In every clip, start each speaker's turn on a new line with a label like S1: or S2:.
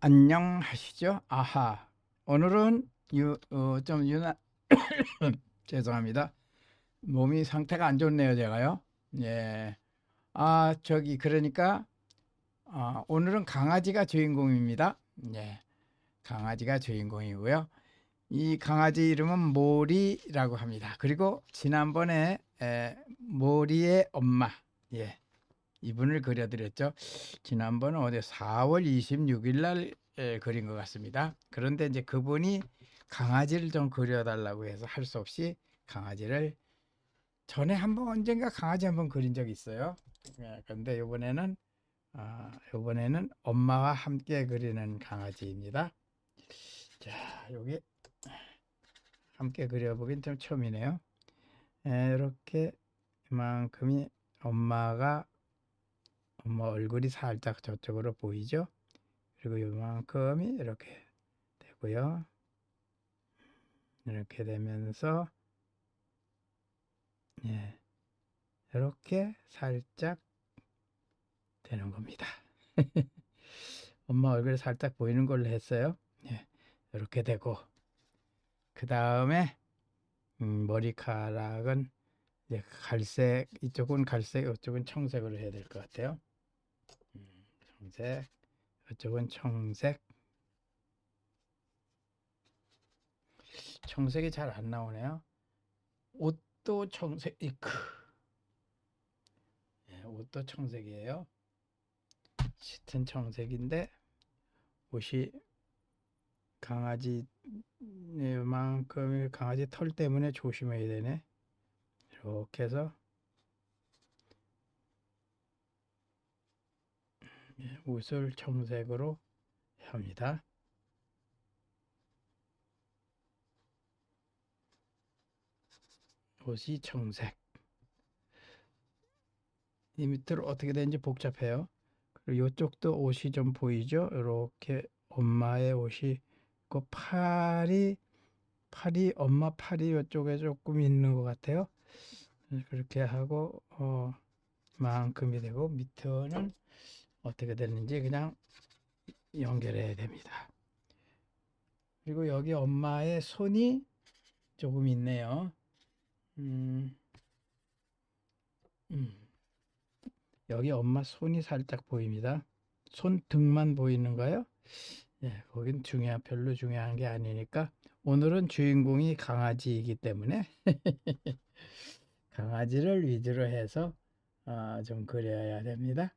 S1: 안녕하시죠? 아하. 오늘은 좀 죄송합니다. 몸이 상태가 안 좋네요, 제가요. 예. 그러니까, 오늘은 강아지가 주인공입니다. 예. 강아지가 주인공이고요. 이 강아지 이름은 모리라고 합니다. 그리고 지난번에, 모리의 엄마. 예. 이분을 그려드렸죠. 지난번에 어제 4월 26일 날 그린 것 같습니다. 그런데 이제 그분이 강아지를 좀 그려달라고 해서 할 수 없이 강아지를 전에 한번 언젠가 강아지 한번 그린 적이 있어요. 그런데 이번에는 엄마와 함께 그리는 강아지입니다. 자, 여기 함께 그려보긴 좀 처음이네요. 이렇게 이만큼이 엄마 얼굴이 살짝 저쪽으로 보이죠? 그리고 요만큼이 이렇게 되고요. 이렇게 되면서 예, 이렇게 살짝 되는 겁니다. 엄마 얼굴이 살짝 보이는 걸로 했어요. 예, 이렇게 되고 그 다음에 머리카락은 이제 갈색, 이쪽은 갈색, 이쪽은 청색으로 해야 될 것 같아요. 청색, 이쪽은 청색. 청색이 잘 안 나오네요. 옷도 청색, 이크. 예, 옷도 청색이에요. 짙은 청색인데 옷이 강아지만큼 강아지 털 때문에 조심해야 되네. 이렇게 해서 옷을 청색으로 합니다. 옷이 청색. 이 밑으로 어떻게 되는지 복잡해요. 그리고 이쪽도 옷이 좀 보이죠? 이렇게 엄마의 옷이 있고 엄마 팔이 이쪽에 조금 있는 것 같아요. 그렇게 하고 만큼이 되고 밑에는 어떻게 되는지 그냥 연결해야 됩니다. 그리고 여기 엄마의 손이 조금 있네요. 음, 음. 여기 엄마 손이 살짝 보입니다. 손등만 보이는가요? 예, 거긴 별로 중요한 게 아니니까 오늘은 주인공이 강아지이기 때문에 강아지를 위주로 해서 좀 그려야 됩니다.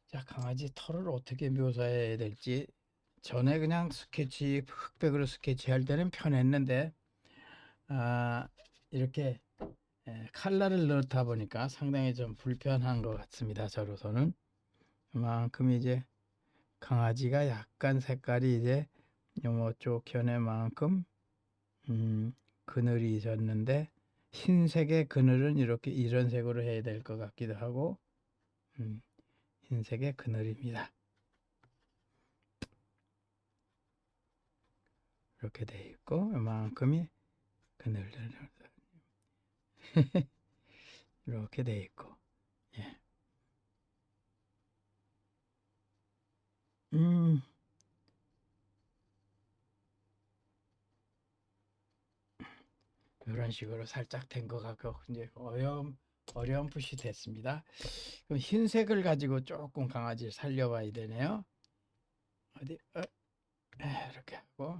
S1: 자, 강아지 털을 어떻게 묘사해야 될지 전에 그냥 흑백으로 스케치할 때는 편했는데 이렇게 칼라를 넣다 보니까 상당히 좀 불편한 것 같습니다. 저로서는 그만큼 이제 강아지가 약간 색깔이 이제 요쪽 견해만큼 그늘이 졌는데 흰색의 그늘은 이런 색으로 해야 될 것 같기도 하고 흰색의 그늘입니다. 이렇게 돼 있고 이만큼이 그늘 이렇게 돼 있고 예. 음, 이런 식으로 살짝 된 것 같고 이제 어렴풋이 됐습니다. 그럼 흰색을 가지고 조금 강아지를 살려봐야 되네요. 어디 이렇게 하고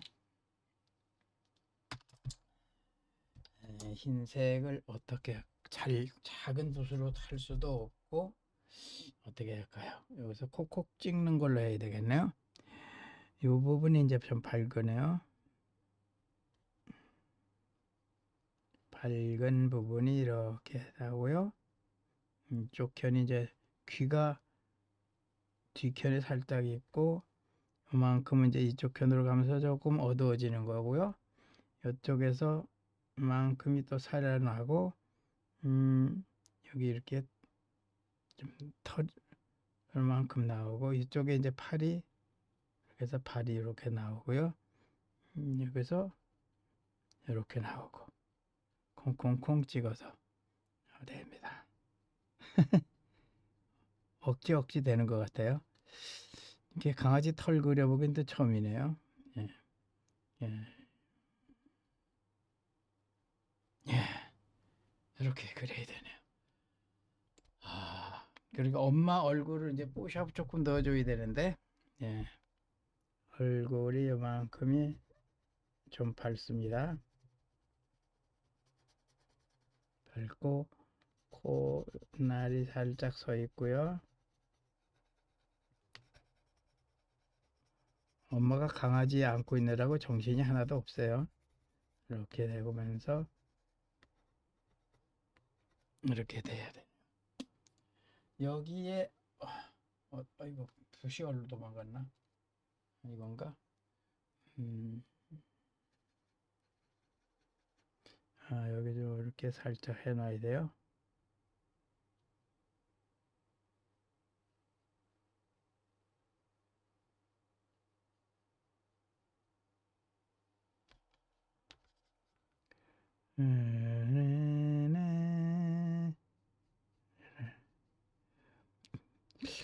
S1: 흰색을 어떻게 작은 붓으로 할 수도 없고 어떻게 할까요? 여기서 콕콕 찍는 걸로 해야 되겠네요. 이 부분이 이제 좀 밝으네요. 밝은 부분이 이렇게 나오고요. 이쪽 편이 이제 귀가 뒤편에 살짝 있고 그만큼은 이제 이쪽 편으로 가면서 조금 어두워지는 거고요. 이쪽에서 만큼이 또 살아나고 여기 이렇게 좀 털만큼 나오고 이쪽에 이제 팔이 그래서 팔이 이렇게 나오고요. 여기서 이렇게 나오고 콩콩콩 찍어서 됩니다. 억지 되는 것 같아요. 이렇게 강아지 털 그려보긴 또 처음이네요. 예, 예, 예. 이렇게 그려야 되네요. 그리고 엄마 얼굴을 이제 뽀샵 조금 넣어줘야 되는데, 예, 얼굴이 이만큼이 좀 밝습니다. 밝고 코날이 살짝 서 있고요. 엄마가 강아지 안고 있느라고 정신이 하나도 없어요. 이렇게 되면서 이렇게 돼야 돼. 여기에 이거 붓이 얼로 도망갔나? 이건가? 음, 여기 좀 이렇게 살짝 해놔야 돼요.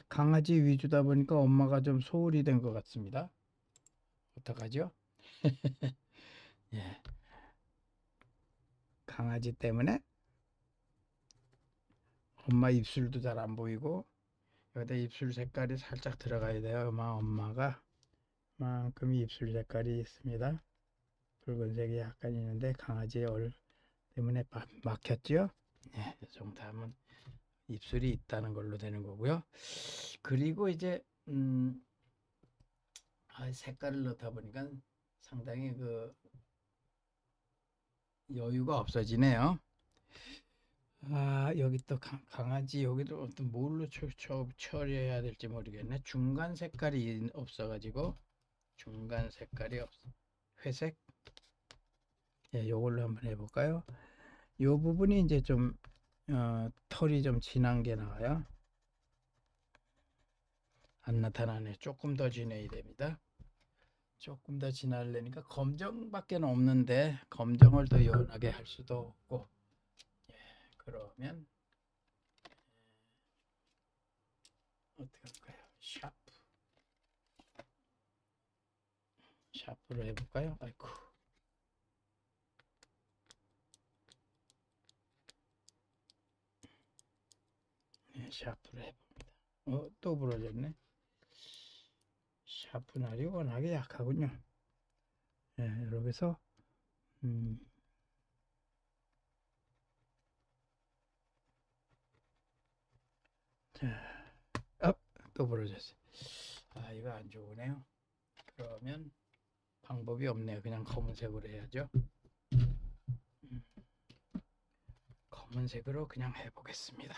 S1: 강아지 위주다 보니까 엄마가 좀 소홀히 된 것 같습니다. 어떡하죠? 예, 강아지 때문에 엄마 입술도 잘 안 보이고 여기다 입술 색깔이 살짝 들어가야 돼요. 엄마가 만큼 입술 색깔이 있습니다. 붉은색이 약간 있는데 강아지의 얼 때문에 막혔죠. 예, 이 정도 하면 입술이 있다는 걸로 되는 거고요. 그리고 이제 색깔을 넣다 보니까 상당히 그 여유가 없어지네요. 여기 또 강아지 여기도 어떤 뭘로 처리해야 될지 모르겠네. 중간 색깔이 없어가지고 중간 색깔이 없어. 회색. 예, 요걸로 한번 해볼까요? 요 부분이 이제 좀 털이 좀 진한 게 나와요. 안 나타나네. 조금 더 진해야 됩니다. 조금 더 진하려니까 검정밖에 없는데 검정을 더 연하게 할 수도 없고, 예, 그러면 어떻게 할까요? 샤프로 해볼까요? 아이고, 네, 샤프로 해봅니다. 또 부러졌네. 샤프 날이 워낙에 약하군요. 예, 이렇게 해서 음, 자, 또 부러졌어요. 이거 안 좋으네요. 그러면 방법이 없네요. 그냥 검은색으로 해야죠. 검은색으로 그냥 해보겠습니다.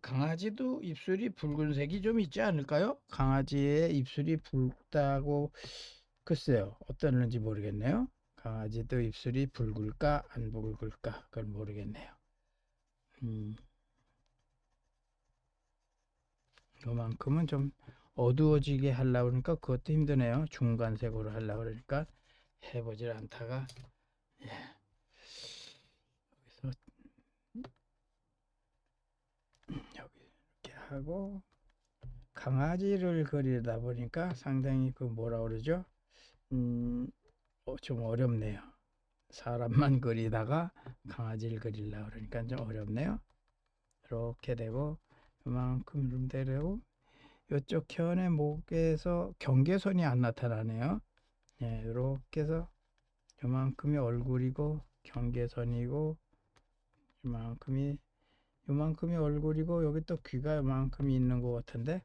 S1: 강아지도 입술이 붉은색이 좀 있지 않을까요? 강아지의 입술이 붉다고 글쎄요. 어떠는지 모르겠네요. 강아지도 입술이 붉을까 안 붉을까 그건 모르겠네요. 이만큼은 좀 어두워지게 하려고 그러니까 그것도 힘드네요. 중간색으로 하려고 그러니까 해보질 않다가, 예, 여기서 여기 이렇게 하고 강아지를 그리다 보니까 상당히 그 뭐라 그러죠? 좀 어렵네요. 사람만 그리다가 강아지를 그리려고 그러니까 좀 어렵네요. 이렇게 되고 이만큼 좀 되려고 이쪽 현의 목에서 경계선이 안 나타나네요. 예, 이렇게 해서 요만큼이 얼굴이고 경계선이고 요만큼이 얼굴이고 여기 또 귀가 요만큼이 있는 것 같은데,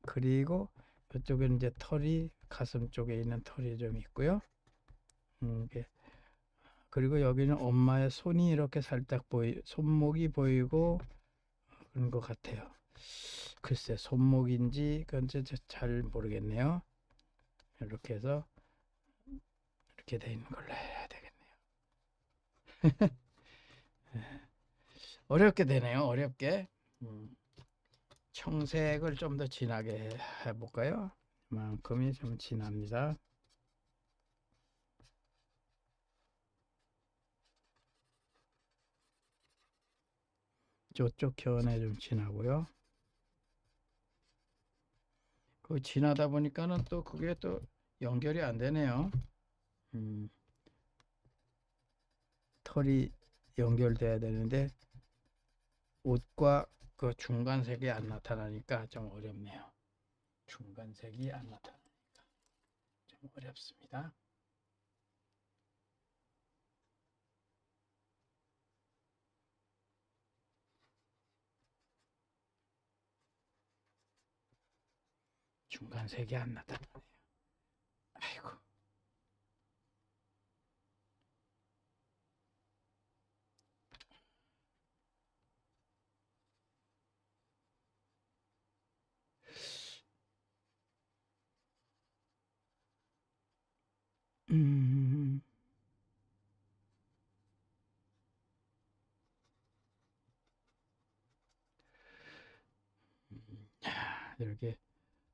S1: 그리고 이쪽에 이제 털이 가슴 쪽에 있는 털이 좀 있고요. 그리고 여기는 엄마의 손이 이렇게 살짝 손목이 보이고 그런 것 같아요. 글쎄 손목인지 그건 잘 모르겠네요. 이렇게 해서 이렇게 돼 있는 걸로 해야 되겠네요. 어렵게 되네요. 어렵게. 청색을 좀 더 진하게 해볼까요? 만큼이 좀 진합니다. 저쪽 견에 좀 지나고요. 그 지나다 보니까는 또 그게 또 연결이 안 되네요. 음, 털이 연결돼야 되는데 옷과 그 중간색이 안 나타나니까 좀 어렵네요. 중간색이 안 나타나니까 좀 어렵습니다. 중간색이 안 나타나네요. 아이고. 음, 이렇게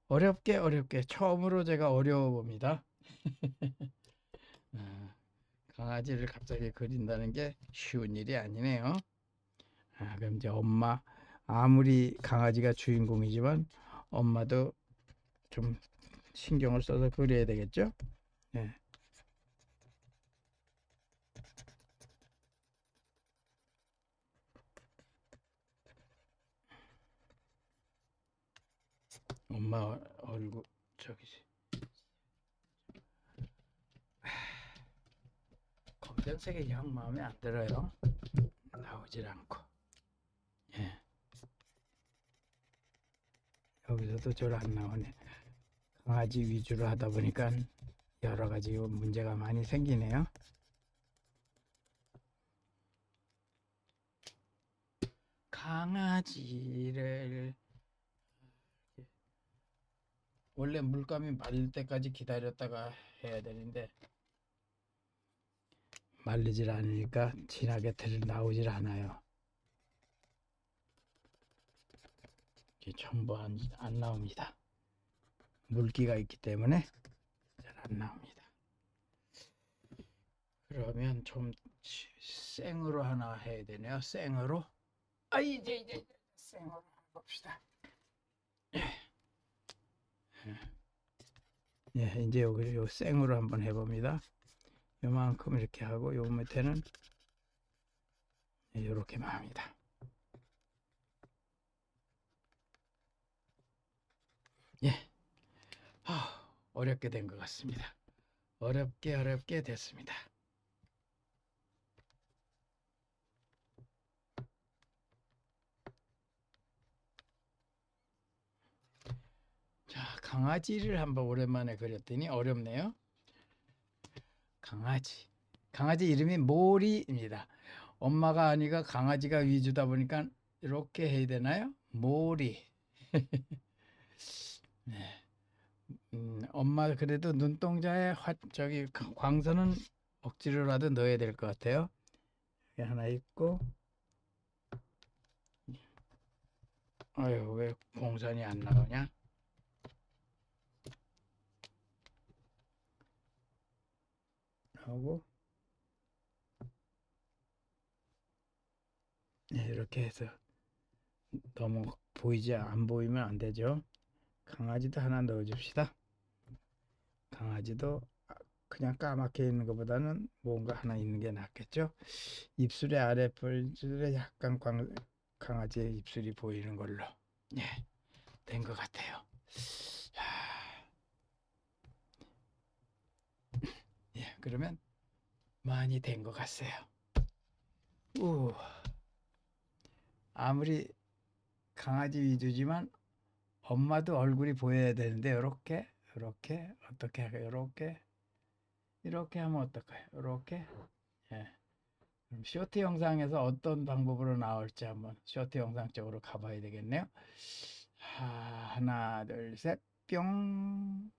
S1: 어렵게 처음으로 제가 어려워 봅니다. 아, 강아지를 갑자기 그린다는 게 쉬운 일이 아니네요. 그럼 이제 엄마, 아무리 강아지가 주인공이지만 엄마도 좀 신경을 써서 그려야 되겠죠? 네. 엄마 얼굴 저기 검정색이 영 마음에 안 들어요. 나오질 않고. 예. 여기서도 잘 안 나오네. 강아지 위주로 하다 보니까 여러 가지 문제가 많이 생기네요. 강아지를 원래 물감이 마를 때까지 기다렸다가 해야 되는데 말리질 않으니까 진하게 나오질 않아요. 전부 안 나옵니다. 물기가 있기 때문에 잘 안 나옵니다. 그러면 좀 생으로 하나 해야 되네요. 생으로. 이제 생으로 봅시다. 예, 이제 여기 요 생으로 한번 해봅니다. 요만큼 이렇게 하고 요 밑에는 이렇게만 합니다. 예, 어렵게 된 것 같습니다. 어렵게 됐습니다. 자, 강아지를 한번 오랜만에 그렸더니 어렵네요. 강아지 이름이 모리입니다. 엄마가 아니가 강아지가 위주다 보니까 이렇게 해야 되나요? 모리. 네. 엄마 그래도 눈동자에 저기 광선은 억지로라도 넣어야 될 것 같아요. 여기 하나 있고, 아유 왜 공선이 안 나오냐? 하고 네, 이렇게 해서 너무 안 보이면 안 되죠. 강아지도 하나 넣어줍시다. 강아지도 그냥 까맣게 있는 것보다는 뭔가 하나 있는 게 낫겠죠. 입술의 아랫볼줄에 약간 강아지의 입술이 보이는 걸로 된 것 같아요. 그러면 많이 된 것 같아요. 아무리 강아지 위주지만 엄마도 얼굴이 보여야 되는데 이렇게 어떻게 할까요? 이렇게 하면 어떨까요? 이렇게 그럼 쇼트 영상에서 어떤 방법으로 나올지 한번 쇼트 영상 쪽으로 가봐야 되겠네요. 하나 둘 셋 뿅.